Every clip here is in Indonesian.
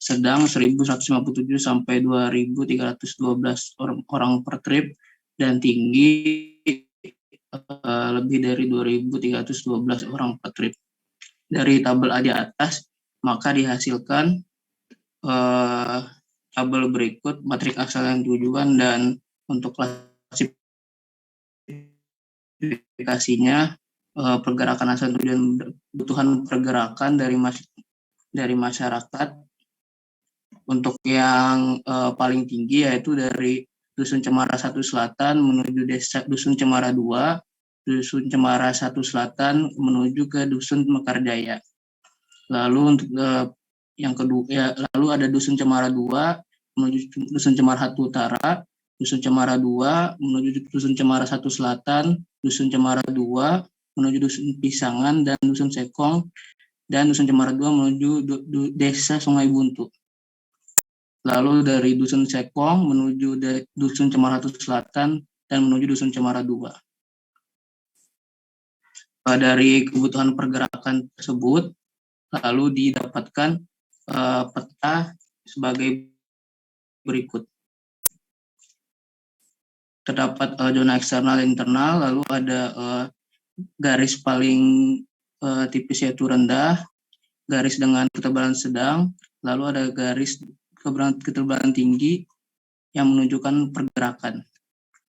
sedang 1.157 sampai 2.312 orang per trip, dan tinggi lebih dari 2.312 orang per trip. Dari tabel A di atas, maka dihasilkan tabel berikut matrik asal yang tujuan dan untuk klasifikasinya, pergerakan asal tujuan, kebutuhan pergerakan dari masyarakat. Untuk yang paling tinggi yaitu dari Dusun Cemara 1 Selatan menuju Dusun Cemara 2, Dusun Cemara 1 Selatan menuju ke Dusun Mekarjaya. Lalu untuk yang kedua, lalu ada Dusun Cemara 2 menuju Dusun Cemara 1 Utara, Dusun Cemara 2 menuju Dusun Cemara 1 Selatan, Dusun Cemara 2 menuju Dusun Pisangan dan Dusun Sekong, dan Dusun Cemara 2 menuju Desa Sungai Buntu. Lalu dari Dusun Sekong menuju Dusun Cemara 1 Selatan dan menuju Dusun Cemara 2. Dari kebutuhan pergerakan tersebut, lalu didapatkan peta sebagai berikut. Terdapat zona eksternal dan internal, lalu ada garis paling tipis yaitu rendah, garis dengan ketebalan sedang, lalu ada garis ketebalan tinggi yang menunjukkan pergerakan.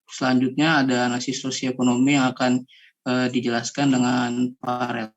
Selanjutnya ada analisis sosioekonomi yang akan dijelaskan dengan Farel.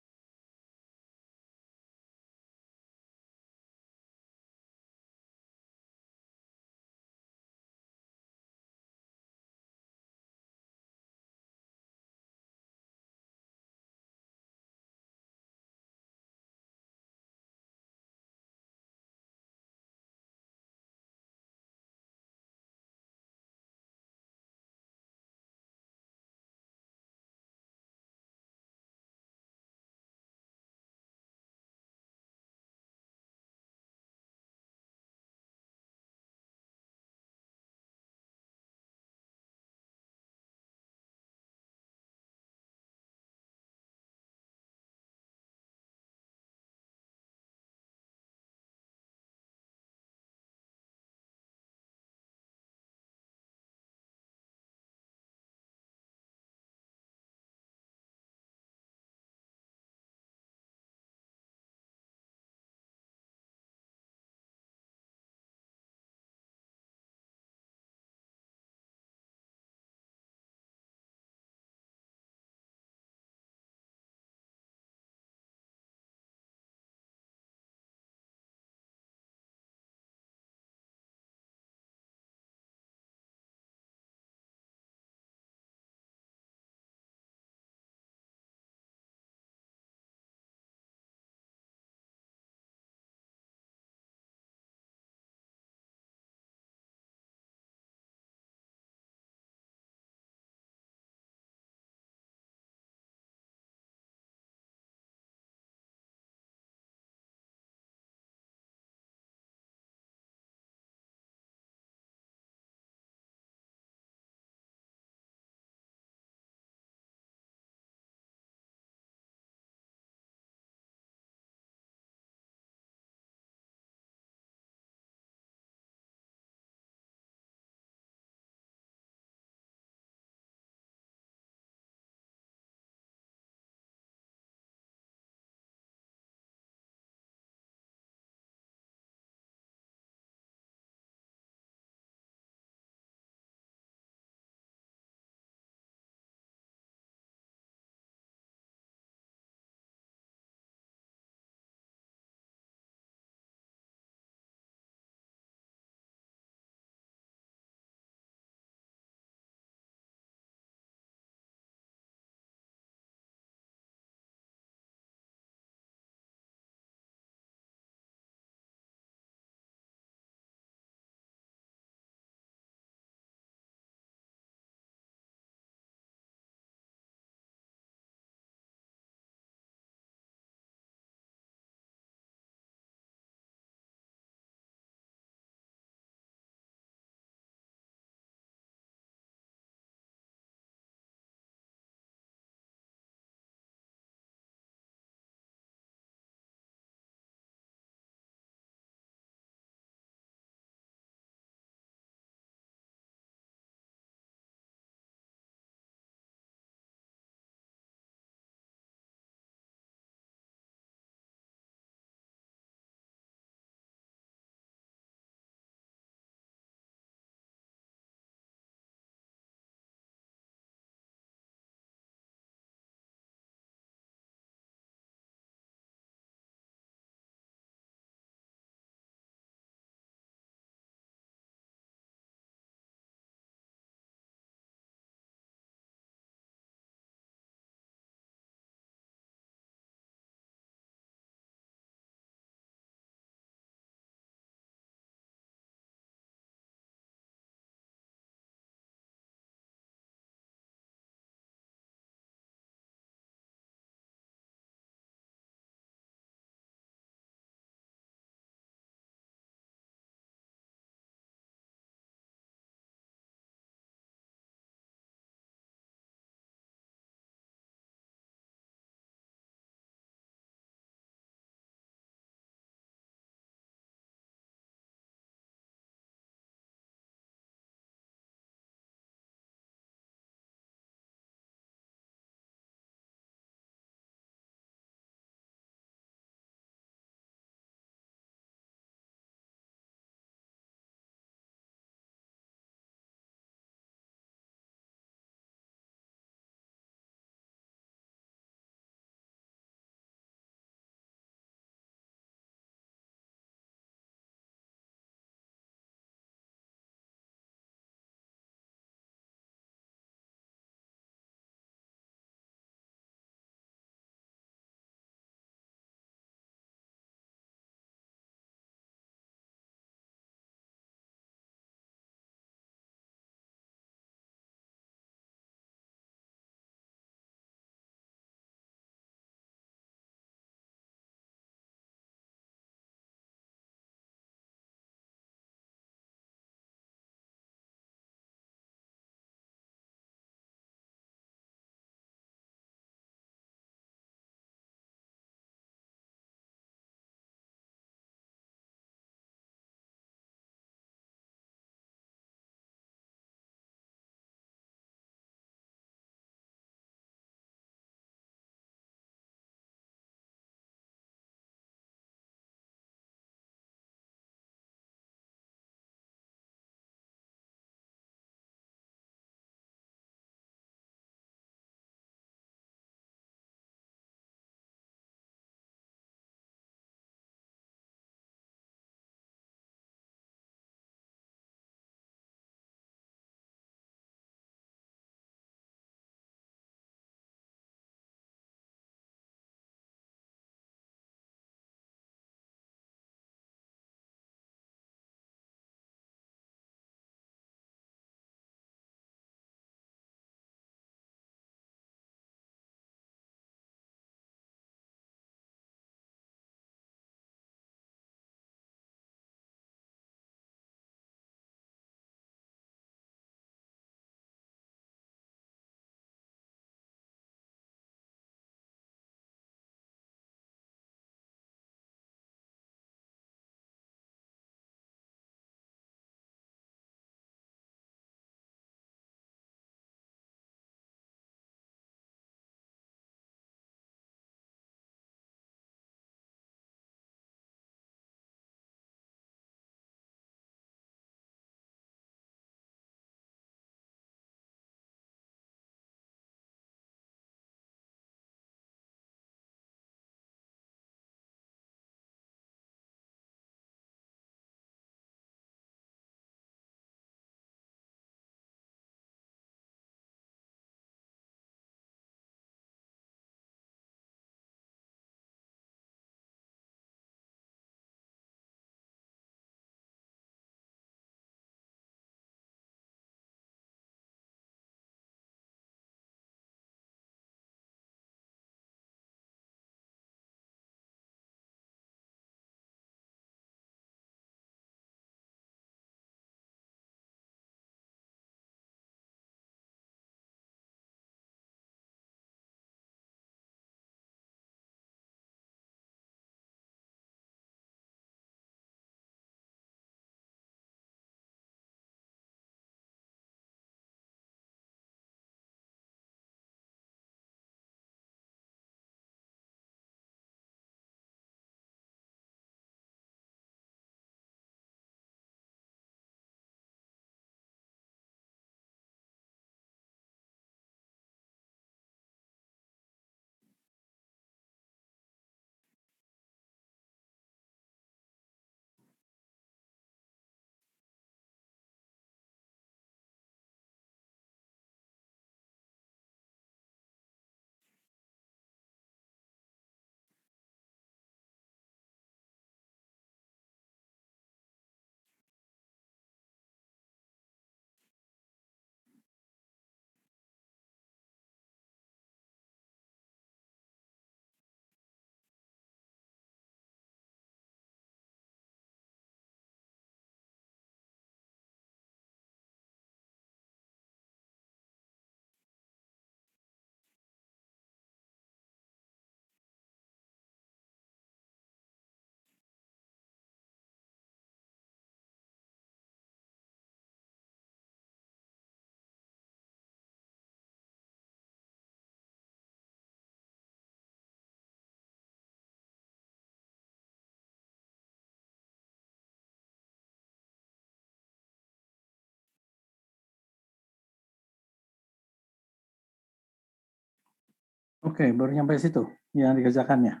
Oke, baru nyampe situ yang dikerjakannya.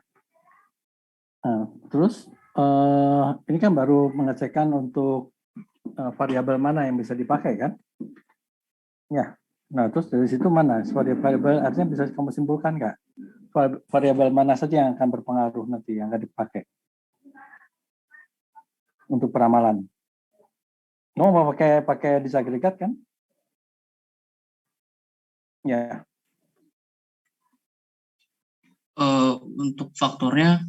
Nah, terus ini kan baru mengecekkan untuk variabel mana yang bisa dipakai kan? Ya. Nah, terus dari situ mana variabel artinya bisa kamu simpulkan nggak? Variabel mana saja yang akan berpengaruh nanti yang akan dipakai untuk peramalan? Kamu mau pakai disagregat kan? Ya. Untuk faktornya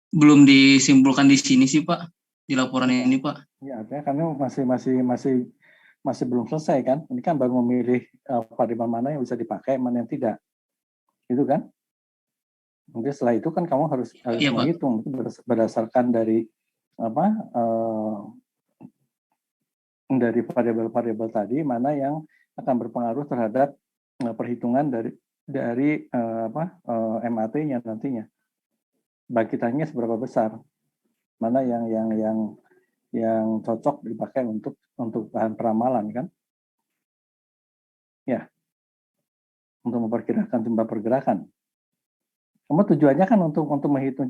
belum disimpulkan di sini sih Pak, di laporan ini Pak. Ya, artinya karena masih belum selesai kan? Ini kan baru memilih variabel mana yang bisa dipakai, mana yang tidak, gitu kan? Mungkin setelah itu kan kamu harus Iya, Pak. menghitung berdasarkan dari dari variabel-variabel tadi mana yang akan berpengaruh terhadap perhitungan dari MAT-nya nantinya. Bagitannya seberapa besar, mana yang cocok dipakai untuk bahan peramalan kan? Ya, untuk memperkirakan jumlah pergerakan. Kamu tujuannya kan untuk menghitung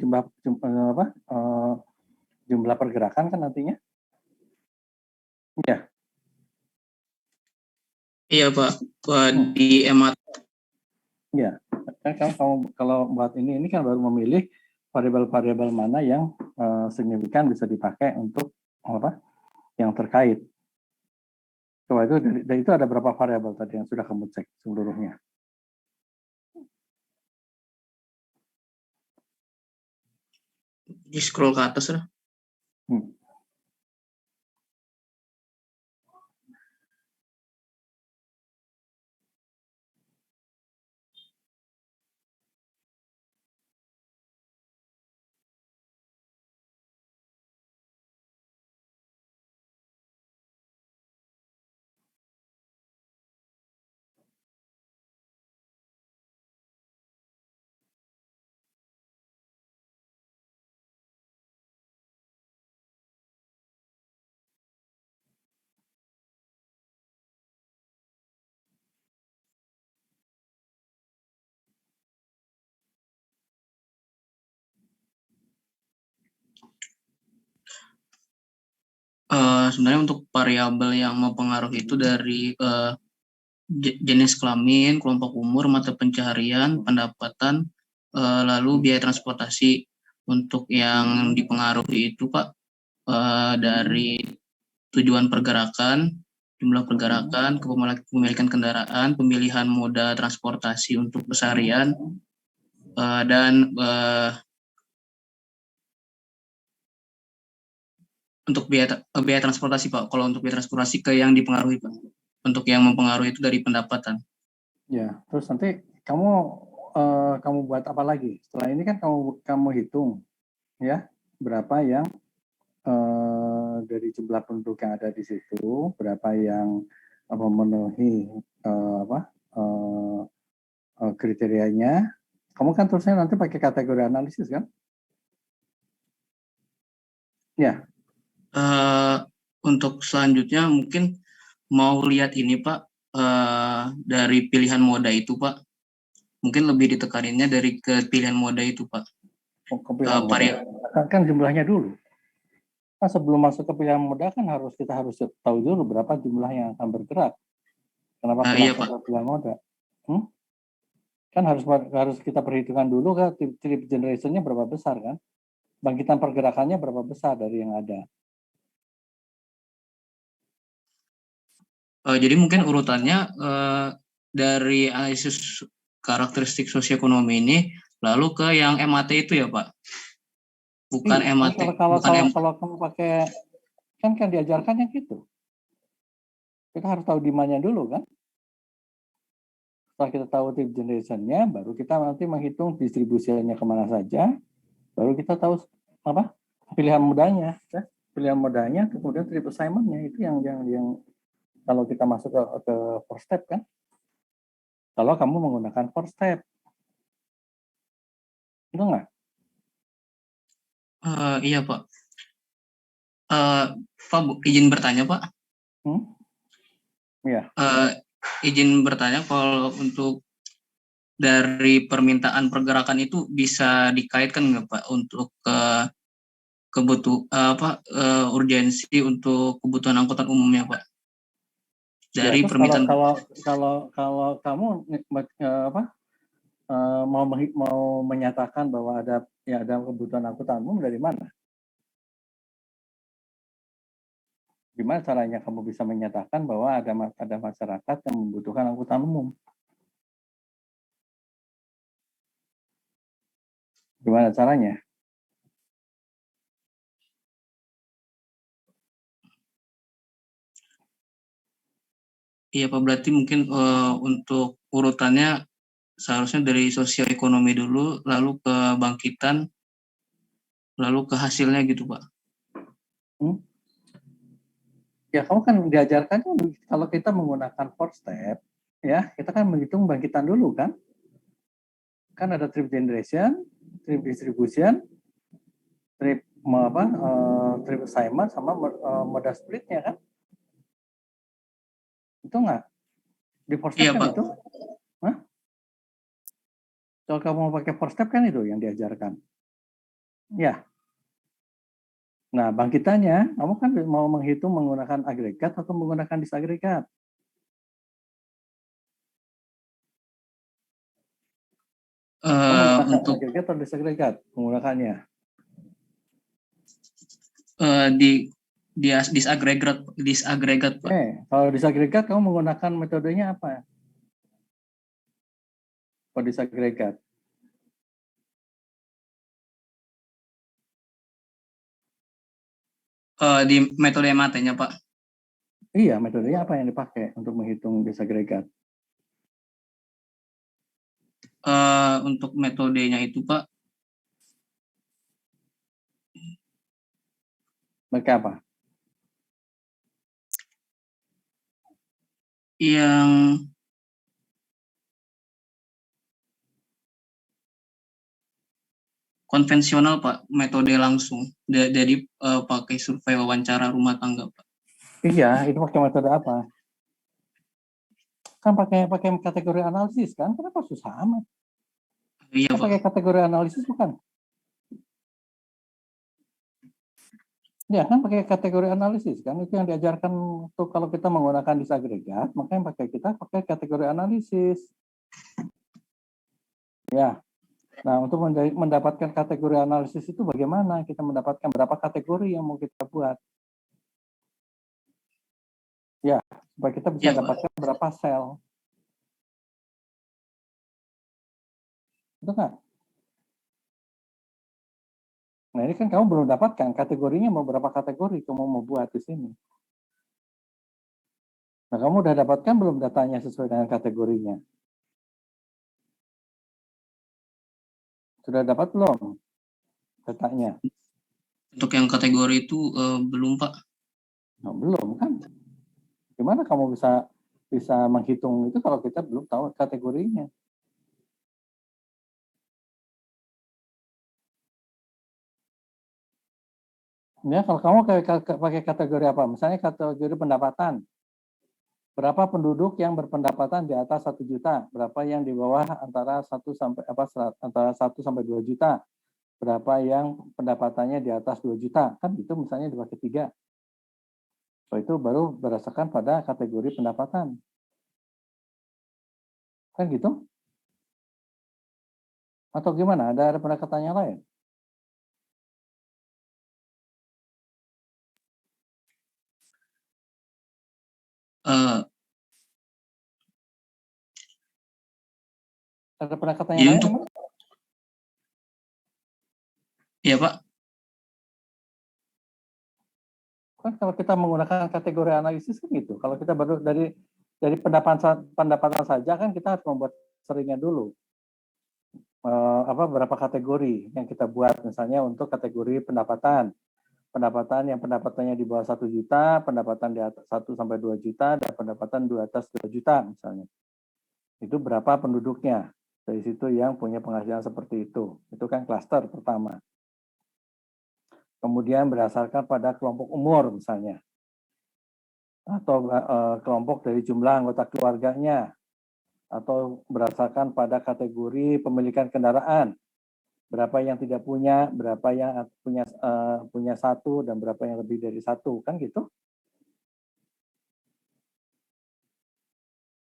jumlah pergerakan kan nantinya? Ya. Iya Pak, di MAT. Ya, kamu kalau buat ini kan baru memilih variabel-variabel mana yang signifikan bisa dipakai untuk yang terkait. Coba itu dari itu ada berapa variabel tadi yang sudah kamu cek seluruhnya? Di scroll ke atas lah. Sebenarnya untuk variabel yang mempengaruhi itu dari jenis kelamin, kelompok umur, mata pencaharian, pendapatan, lalu biaya transportasi. Untuk yang dipengaruhi itu Pak, dari tujuan pergerakan, jumlah pergerakan, kepemilikan kendaraan, pemilihan moda transportasi untuk keseharian, dan untuk biaya transportasi Pak. Kalau untuk biaya transportasi ke yang dipengaruhi Pak. Untuk yang mempengaruhi itu dari pendapatan. Ya, terus nanti kamu buat apa lagi? Setelah ini kan kamu hitung ya berapa yang dari jumlah penduduk yang ada di situ, berapa yang memenuhi kriterianya. Kamu kan terusnya nanti pakai kategori analisis kan? Ya. Untuk selanjutnya mungkin mau lihat ini Pak, dari pilihan moda itu Pak. Mungkin lebih ditekaninnya dari ke pilihan moda itu Pak. Kan jumlahnya dulu. Nah, sebelum masuk ke pilihan moda kan kita harus tahu dulu berapa jumlah yang akan bergerak. Kenapa iya, Pak. Ke pilihan moda? Kan harus kita perhitungkan dulu kan trip generation-nya berapa besar kan? Bangkitan pergerakannya berapa besar dari yang ada. Jadi mungkin urutannya dari analisis karakteristik sosioekonomi ini lalu ke yang MAT itu ya Pak. Bukan MAT. Kalau kamu pakai kan diajarkannya gitu. Kita harus tahu demand-nya dulu kan. Setelah kita tahu trip generation-nya, baru kita nanti menghitung distribusinya kemana saja. Baru kita tahu pilihan modanya. Ya. Pilihan modanya, kemudian trip assignment-nya itu yang kalau kita masuk ke first step kan. Kalau kamu menggunakan first step. Itu enggak? Iya Pak. Pak izin bertanya Pak. Iya. izin bertanya, kalau untuk dari permintaan pergerakan itu bisa dikaitkan nggak Pak untuk urgensi untuk kebutuhan angkutan umumnya Pak? Ya, Dari terus permintaan. kalau kamu mau menyatakan bahwa ada kebutuhan angkutan umum dari mana? Gimana caranya kamu bisa menyatakan bahwa ada masyarakat yang membutuhkan angkutan umum? Gimana caranya? Iya Pak, berarti mungkin untuk urutannya seharusnya dari sosial ekonomi dulu, lalu ke bangkitan, lalu ke hasilnya gitu Pak. Ya, kamu kan diajarkan kalau kita menggunakan 4 step, ya kita kan menghitung bangkitan dulu kan? Kan ada trip generation, trip distribution, trip trip assignment sama moda splitnya kan? Itu nggak di 4 step Iya kan Pak. itu? Hah? Kalau kamu mau pakai 4 step kan itu yang diajarkan. Ya. Nah, bangkitannya, kamu kan mau menghitung menggunakan agregat atau menggunakan disagregat? Kamu menggunakan Untuk agregat atau disagregat menggunakannya? di disagregat Pak. Kalau disagregat kamu menggunakan metodenya apa? Kalau disagregat. Di metode matanya Pak. Iya, metodenya apa yang dipakai untuk menghitung disagregat? Untuk metodenya itu Pak, Pakai apa? yang konvensional Pak, metode langsung. Jadi pakai survei wawancara rumah tangga Pak. Iya, itu pakai metode apa? Kan pakai kategori analisis kan? Kenapa susah amat? Iya Kan Pak. pakai kategori analisis bukan? Ya kan pakai kategori analisis kan itu yang diajarkan untuk kalau kita menggunakan disagregat, makanya kita pakai kategori analisis. Ya. Nah, untuk mendapatkan kategori analisis itu bagaimana? Kita mendapatkan berapa kategori yang mau kita buat? Ya, supaya kita bisa Ya, dapatkan berapa sel. Itu kan? Nah, ini kan kamu belum dapatkan kategorinya mau berapa kategori kamu mau buat di sini. Nah, kamu udah dapatkan belum datanya sesuai dengan kategorinya? Sudah dapat belum datanya? untuk yang kategori itu belum Pak. Nah, belum kan? Gimana kamu bisa menghitung itu kalau kita belum tahu kategorinya? Ya, kalau kamu pakai kategori apa? Misalnya kategori pendapatan. Berapa penduduk yang berpendapatan di atas 1 juta? Berapa yang di bawah antara 1 sampai 2 juta? Berapa yang pendapatannya di atas 2 juta? Kan itu misalnya dipakai 3. So, itu baru berdasarkan pada kategori pendapatan. Kan gitu? Atau gimana? Ada pendekatan yang lain? Ada pendekatan yang Jadi lain? untuk ya Pak. Kan kalau kita menggunakan kategori analisis kan gitu. Kalau kita baru dari pendapatan saja kan kita harus membuat seringnya dulu. Berapa kategori yang kita buat misalnya untuk kategori pendapatan yang pendapatannya di bawah 1 juta, pendapatan di atas 1 sampai 2 juta, dan pendapatan di atas 2 juta misalnya. Itu berapa penduduknya? Dari situ yang punya penghasilan seperti itu. Itu kan klaster pertama. Kemudian berdasarkan pada kelompok umur misalnya. atau kelompok dari jumlah anggota keluarganya, atau berdasarkan pada kategori pemilikan kendaraan, berapa yang tidak punya, berapa yang punya satu, dan berapa yang lebih dari satu, kan gitu?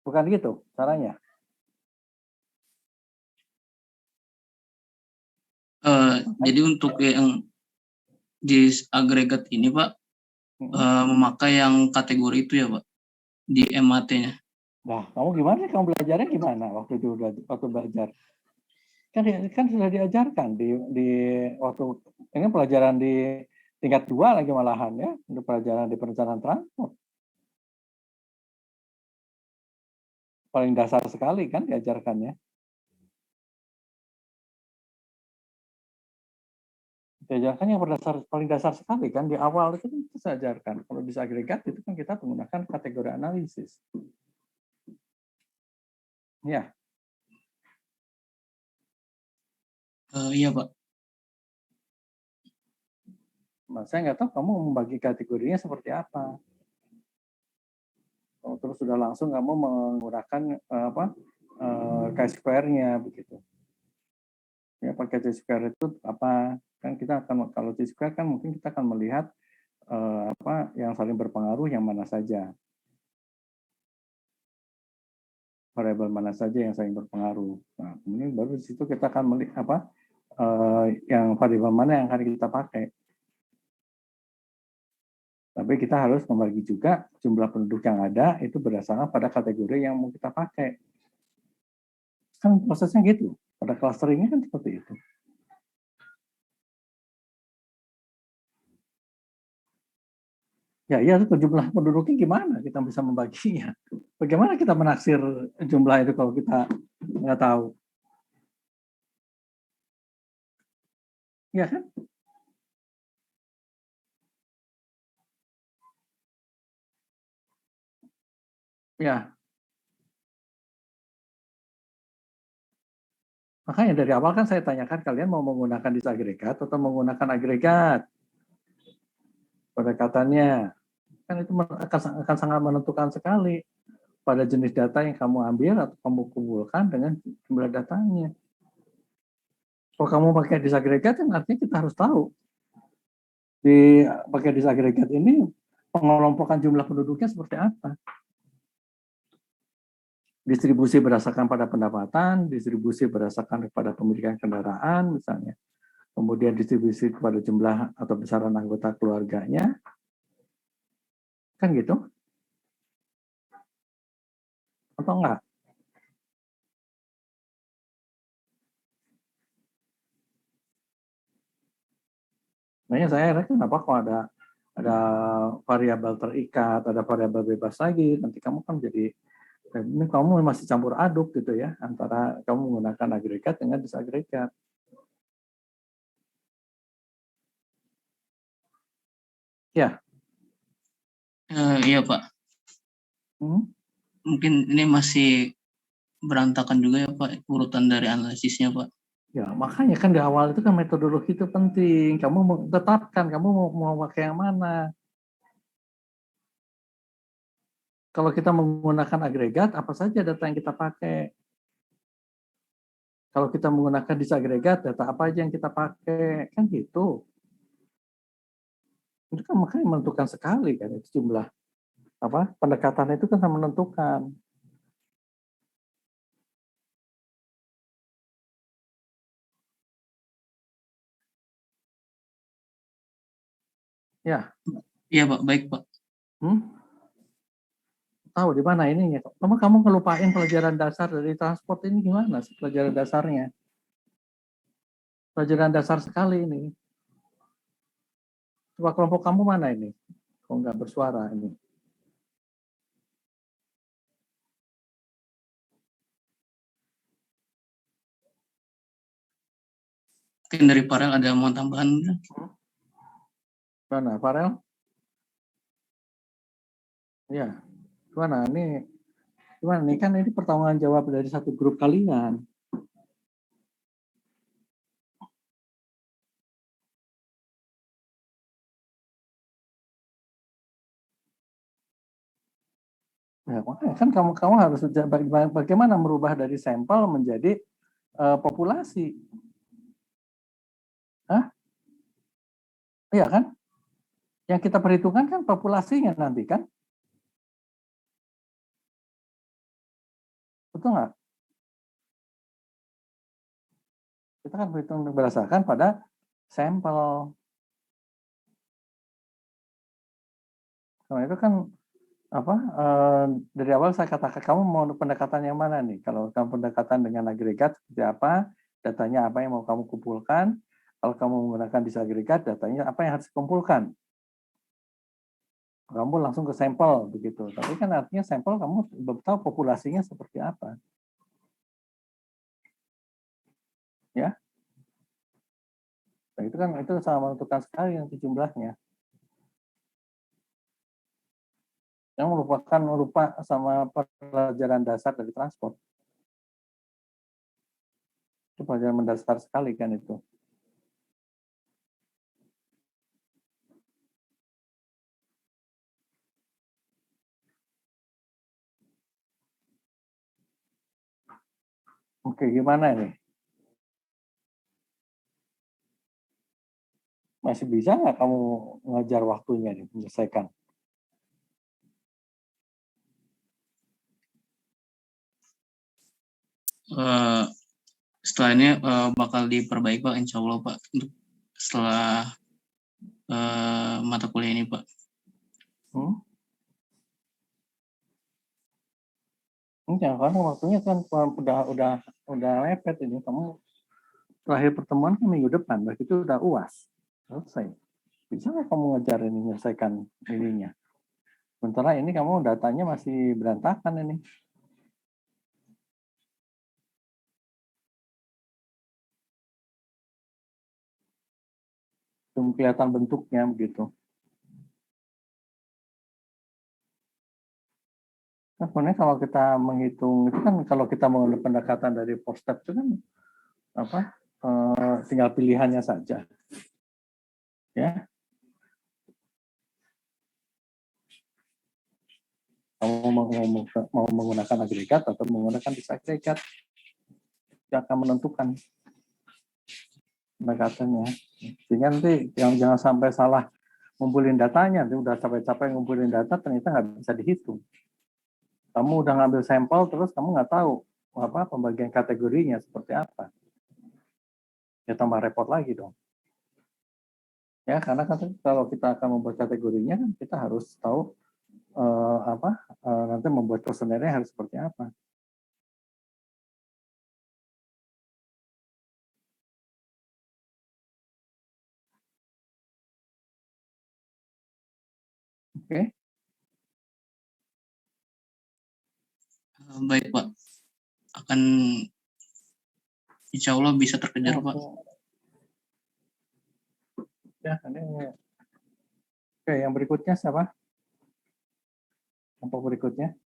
Bukan gitu caranya? Jadi untuk yang di agregat ini Pak, memakai yang kategori itu ya Pak, di MAT-nya. Nah, kamu gimana sih? Kamu belajarnya gimana waktu itu waktu belajar? Kan sudah diajarkan di waktu ini pelajaran di tingkat 2 lagi malahan ya, untuk pelajaran di perencanaan transport. Paling dasar sekali kan diajarkannya. Diajarkan yang paling dasar sekali kan di awal itu kita ajarkan. Kalau bisa agregat itu kan kita menggunakan kategori analisis. Ya. Iya Pak. Nah, saya nggak tahu kamu membagi kategorinya seperti apa. Terus sudah langsung kamu menggunakan chi-square-nya begitu. Ya, pakai chi-square itu apa? Kan kita akan kalau chi-square kan mungkin kita akan melihat yang saling berpengaruh yang mana saja. Variabel mana saja yang saling berpengaruh. Nah, kemudian baru di situ kita akan melihat yang variabel mana yang akan kita pakai. Tapi kita harus membagi juga jumlah penduduk yang ada itu berdasarkan pada kategori yang mau kita pakai. Kan prosesnya gitu. Pada clusteringnya kan seperti itu. Ya, iya itu jumlah penduduknya gimana kita bisa membaginya? Bagaimana kita menaksir jumlah itu kalau kita nggak tahu? Ya kan? Ya. Makanya dari awal kan saya tanyakan kalian mau menggunakan disagregat atau menggunakan agregat. Pendekatannya kan itu akan sangat menentukan sekali pada jenis data yang kamu ambil atau kamu kumpulkan dengan jumlah datanya. Kalau kamu pakai disagregat, kan artinya kita harus tahu di pakai disagregat ini pengelompokan jumlah penduduknya seperti apa. Distribusi berdasarkan pada pendapatan, distribusi berdasarkan pada pemilikan kendaraan misalnya, kemudian distribusi kepada jumlah atau besaran anggota keluarganya, kan gitu? Atau enggak? Makanya saya heran kenapa kok ada variabel terikat, ada variabel bebas lagi, nanti kamu kan jadi ini kamu masih campur aduk gitu ya antara kamu menggunakan agregat dengan disagregat. Ya. Iya Pak. Mungkin ini masih berantakan juga ya Pak urutan dari analisisnya Pak. Ya makanya kan di awal itu kan metodologi itu penting. Kamu tetapkan kamu mau pakai yang mana. Kalau kita menggunakan agregat, apa saja data yang kita pakai? Kalau kita menggunakan disagregat, data apa aja yang kita pakai? Kan gitu. Itu kan makanya menentukan sekali kan itu jumlah pendekatan itu kan sangat menentukan. Ya. Iya Pak, baik Pak. Tahu di mana ininya? Kamu ngelupain pelajaran dasar dari transport ini gimana sih pelajaran dasarnya? Pelajaran dasar sekali ini. Coba kelompok kamu mana ini? Kok nggak bersuara ini? Mungkin dari Farel ada mau tambahan? Mana Farel? Ya, gimana ini? Gimana nih kan ini pertanggungan jawab dari satu grup kalian. Ya, makanya kan kamu harus bagaimana merubah dari sampel menjadi populasi. Hah? Iya kan? Yang kita perhitungkan kan populasinya nanti kan? Betul nggak? Kita kan berhitung berdasarkan pada sampel. Nah, itu kan apa? Dari awal saya katakan kamu mau pendekatan yang mana nih? Kalau kamu pendekatan dengan agregat seperti apa? Datanya apa yang mau kamu kumpulkan? Kalau kamu menggunakan disagregat, datanya apa yang harus dikumpulkan? Kamu langsung ke sampel begitu. Tapi kan artinya sampel kamu belum tahu populasinya seperti apa. Ya, nah, itu kan itu sama menentukan sekali nanti jumlahnya. Yang merupakan lupa sama pelajaran dasar dari transport. Itu pelajaran mendasar sekali kan itu. Oke, gimana nih? Masih bisa nggak kamu ngajar waktunya nih, menyelesaikan? Setelah ini bakal diperbaiki Pak, insya Allah Pak, untuk setelah mata kuliah ini Pak. Enggak, karena waktunya kan udah mepet ini. Kamu terakhir pertemuan kan minggu depan, begitu udah UAS selesai. Bisa nggak kamu ngajar ini menyelesaikan ininya? Sementara ini kamu datanya masih berantakan ini. Belum kelihatan bentuknya begitu. Nah, sebenarnya kalau kita menghitung itu kan kalau kita mengambil pendekatan dari four step itu kan apa? Tinggal pilihannya saja. Ya, kamu mau menggunakan agregat atau menggunakan disagregat, yang akan menentukan pendekatannya. Sehingga nanti jangan sampai salah ngumpulin datanya, udah capek-capek ngumpulin data ternyata nggak bisa dihitung. Kamu udah ngambil sampel terus kamu nggak tahu apa pembagian kategorinya seperti apa. Ya tambah repot lagi dong. Ya karena kan kalau kita akan membuat kategorinya kan kita harus tahu nanti membuat kuesionernya harus seperti apa. Oke. Baik Pak, akan insya Allah bisa terkejar Pak. Ya, ini. Oke, yang berikutnya siapa? Kelompok berikutnya.